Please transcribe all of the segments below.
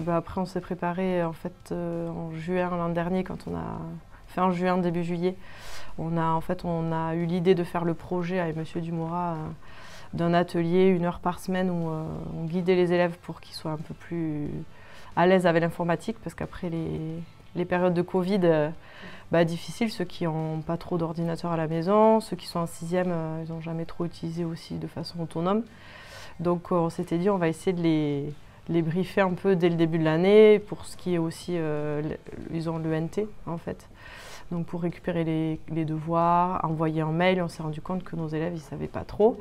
Après on s'est préparé en fait en juin l'an dernier, quand on a fin juin, début juillet. On a eu l'idée de faire le projet avec Monsieur Dumora d'un atelier 1 heure par semaine où on guidait les élèves pour qu'ils soient un peu plus à l'aise avec l'informatique, parce qu'après les périodes de Covid, difficiles, ceux qui n'ont pas trop d'ordinateur à la maison, ceux qui sont en 6e, ils n'ont jamais trop utilisé aussi de façon autonome. Donc on s'était dit on va essayer de les briefer un peu dès le début de l'année, pour ce qui est aussi, ils ont l'ENT en fait. Donc pour récupérer les devoirs, envoyer un mail, on s'est rendu compte que nos élèves, ils ne savaient pas trop.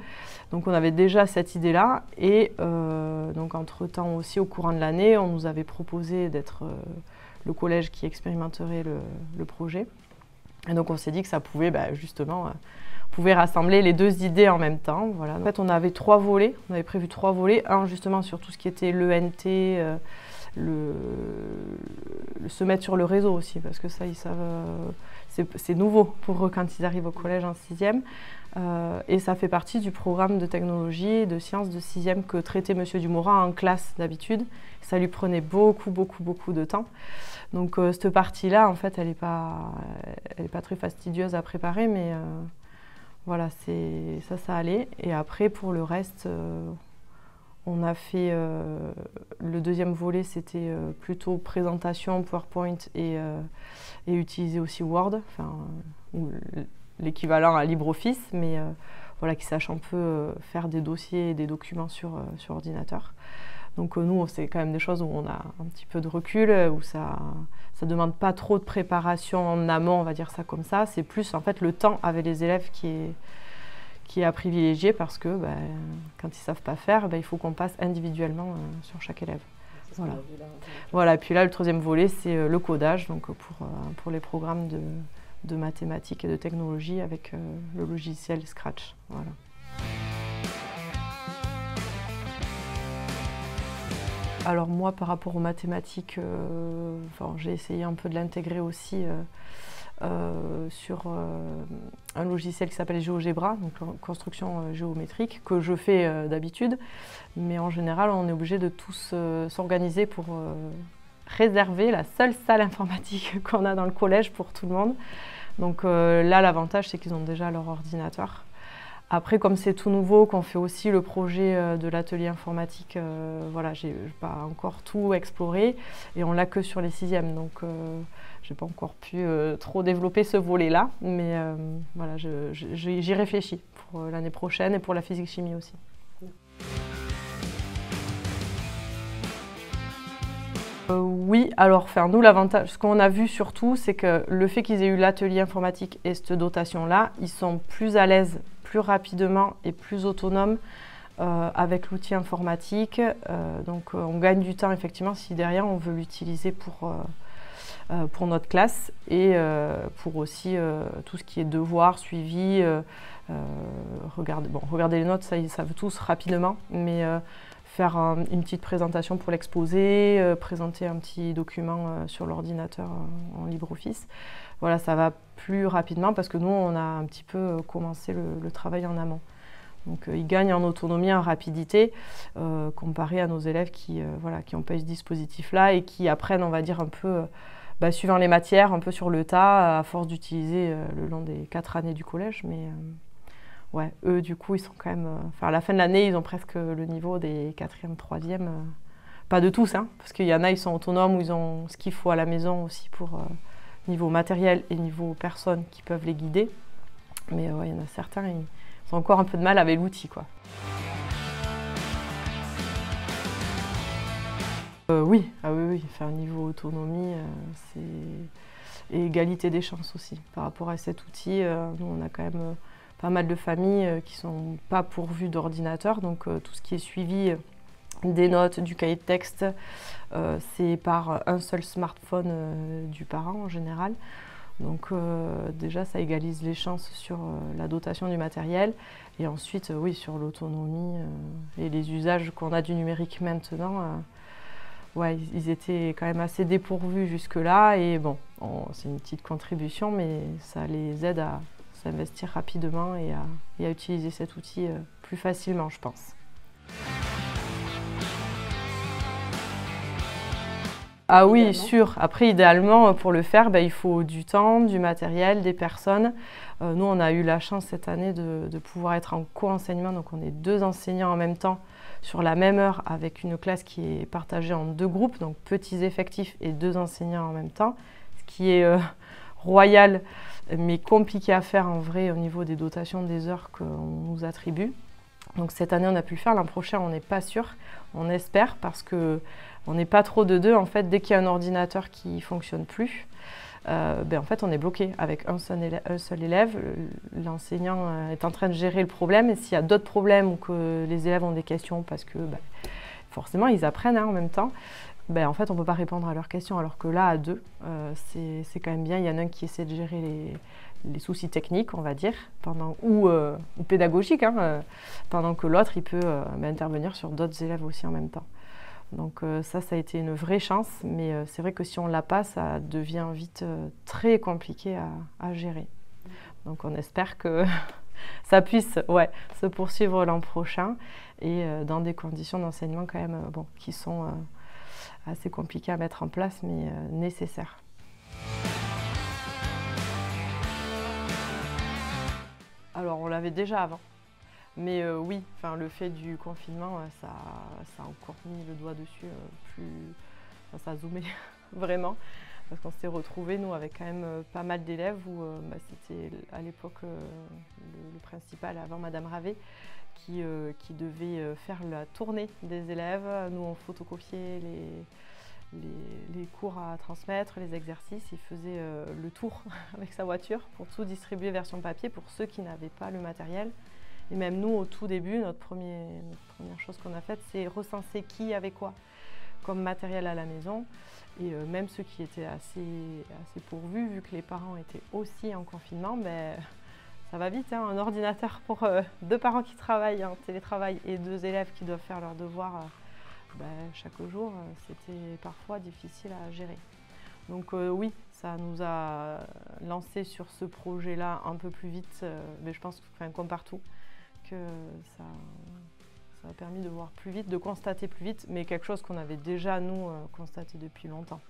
Donc on avait déjà cette idée-là, et donc entre-temps aussi, au courant de l'année, on nous avait proposé d'être le collège qui expérimenterait le projet. Et donc on s'est dit que ça pouvait justement, on pouvait rassembler les deux idées en même temps. Voilà. En fait, on avait 3 volets, on avait prévu 3 volets. Un justement sur tout ce qui était l'ENT, se mettre sur le réseau aussi, parce que ça, ils savent, c'est nouveau pour eux quand ils arrivent au collège en 6e. Et ça fait partie du programme de technologie et de sciences de 6e que traitait Monsieur Dumora en classe d'habitude. Ça lui prenait beaucoup de temps. Donc cette partie-là, en fait, elle n'est pas très fastidieuse à préparer, mais voilà, ça allait. Et après, pour le reste, on a fait le deuxième volet, c'était plutôt présentation, PowerPoint et utiliser aussi Word, ou l'équivalent à LibreOffice, mais voilà, qui sache un peu faire des dossiers et des documents sur ordinateur. Donc nous, c'est quand même des choses où on a un petit peu de recul, où ça ne demande pas trop de préparation en amont, on va dire ça comme ça. C'est plus en fait le temps avec les élèves qui est à privilégier, parce que quand ils ne savent pas faire, il faut qu'on passe individuellement sur chaque élève. Voilà. Et puis là, le troisième volet, c'est le codage, donc pour les programmes de mathématiques et de technologie avec le logiciel Scratch. Voilà. Alors moi, par rapport aux mathématiques, j'ai essayé un peu de l'intégrer aussi sur un logiciel qui s'appelle GeoGebra, donc construction géométrique, que je fais d'habitude. Mais en général, on est obligé de tous s'organiser pour réserver la seule salle informatique qu'on a dans le collège pour tout le monde. Donc là, l'avantage, c'est qu'ils ont déjà leur ordinateur. Après, comme c'est tout nouveau, qu'on fait aussi le projet de l'atelier informatique, voilà, j'ai pas encore tout exploré, et on l'a que sur les 6e, donc j'ai pas encore pu trop développer ce volet-là, mais voilà, j'y réfléchis pour l'année prochaine et pour la physique-chimie aussi. Oui, alors nous, l'avantage, ce qu'on a vu surtout, c'est que le fait qu'ils aient eu l'atelier informatique et cette dotation-là, ils sont plus à l'aise, plus rapidement et plus autonomes avec l'outil informatique. Donc on gagne du temps effectivement si derrière on veut l'utiliser pour notre classe, et pour aussi tout ce qui est devoir, suivi, regarder les notes, ça ils savent tous rapidement, mais faire une petite présentation pour l'exposer, présenter un petit document sur l'ordinateur en LibreOffice. Voilà, ça va plus rapidement parce que nous, on a un petit peu commencé le travail en amont. Donc ils gagnent en autonomie, en rapidité, comparé à nos élèves qui n'ont pas eu ce dispositif-là et qui apprennent, on va dire, un peu, suivant les matières, un peu sur le tas, à force d'utiliser le long des 4 années du collège. Mais ouais, eux, du coup, ils sont quand même... à la fin de l'année, ils ont presque le niveau des 4e, 3e. Pas de tous, hein, parce qu'il y en a, ils sont autonomes, ou ils ont ce qu'il faut à la maison aussi pour niveau matériel et niveau personnes qui peuvent les guider. Mais ouais, il y en a certains, ils ont encore un peu de mal avec l'outil, quoi. Oui, oui, faire niveau autonomie, et égalité des chances aussi. Par rapport à cet outil, nous, on a quand même pas mal de familles qui ne sont pas pourvues d'ordinateur, donc tout ce qui est suivi des notes, du cahier de texte, c'est par un seul smartphone du parent en général. Donc déjà, ça égalise les chances sur la dotation du matériel, et ensuite, oui, sur l'autonomie et les usages qu'on a du numérique maintenant. Ouais, ils étaient quand même assez dépourvus jusque-là, et bon, c'est une petite contribution, mais ça les aide à s'investir rapidement et à utiliser cet outil plus facilement, je pense. Ah oui, sûr. Après, idéalement, pour le faire, il faut du temps, du matériel, des personnes. Nous, on a eu la chance cette année de pouvoir être en co-enseignement. Donc, on est 2 enseignants en même temps sur la même heure avec une classe qui est partagée en 2 groupes, donc petits effectifs et 2 enseignants en même temps, ce qui est royal, mais compliqué à faire en vrai au niveau des dotations des heures qu'on nous attribue. Donc cette année, on a pu le faire. L'an prochain, on n'est pas sûr. On espère parce qu'on n'est pas trop de 2. En fait, dès qu'il y a un ordinateur qui ne fonctionne plus, en fait, on est bloqué avec un seul élève. L'enseignant est en train de gérer le problème. Et s'il y a d'autres problèmes ou que les élèves ont des questions, parce que forcément, ils apprennent en même temps, en fait, on ne peut pas répondre à leurs questions. Alors que là, à 2, c'est quand même bien. Il y en a un qui essaie de gérer les soucis techniques, on va dire, ou pédagogiques, pendant que l'autre, il peut intervenir sur d'autres élèves aussi en même temps. Donc ça a été une vraie chance, mais c'est vrai que si on ne l'a pas, ça devient vite très compliqué à gérer. Donc on espère que ça puisse se poursuivre l'an prochain et dans des conditions d'enseignement quand même qui sont assez compliquées à mettre en place, mais nécessaires. Alors on l'avait déjà avant. Mais oui, le fait du confinement, ça a encore mis le doigt dessus, ça a zoomé vraiment, parce qu'on s'est retrouvés, nous, avec quand même pas mal d'élèves où c'était à l'époque le principal, avant Madame Ravet, qui devait faire la tournée des élèves. Nous, on photocopiait les cours à transmettre, les exercices. Il faisait le tour avec sa voiture pour tout distribuer version papier pour ceux qui n'avaient pas le matériel. Et même nous, au tout début, notre première chose qu'on a faite, c'est recenser qui avait quoi comme matériel à la maison. Et même ceux qui étaient assez pourvus, vu que les parents étaient aussi en confinement, ça va vite. Un ordinateur pour 2 parents qui travaillent en télétravail et 2 élèves qui doivent faire leurs devoirs chaque jour, c'était parfois difficile à gérer. Donc oui, ça nous a lancé sur ce projet-là un peu plus vite, mais je pense comme partout, que ça a permis de voir plus vite, de constater plus vite, mais quelque chose qu'on avait déjà, nous, constaté depuis longtemps.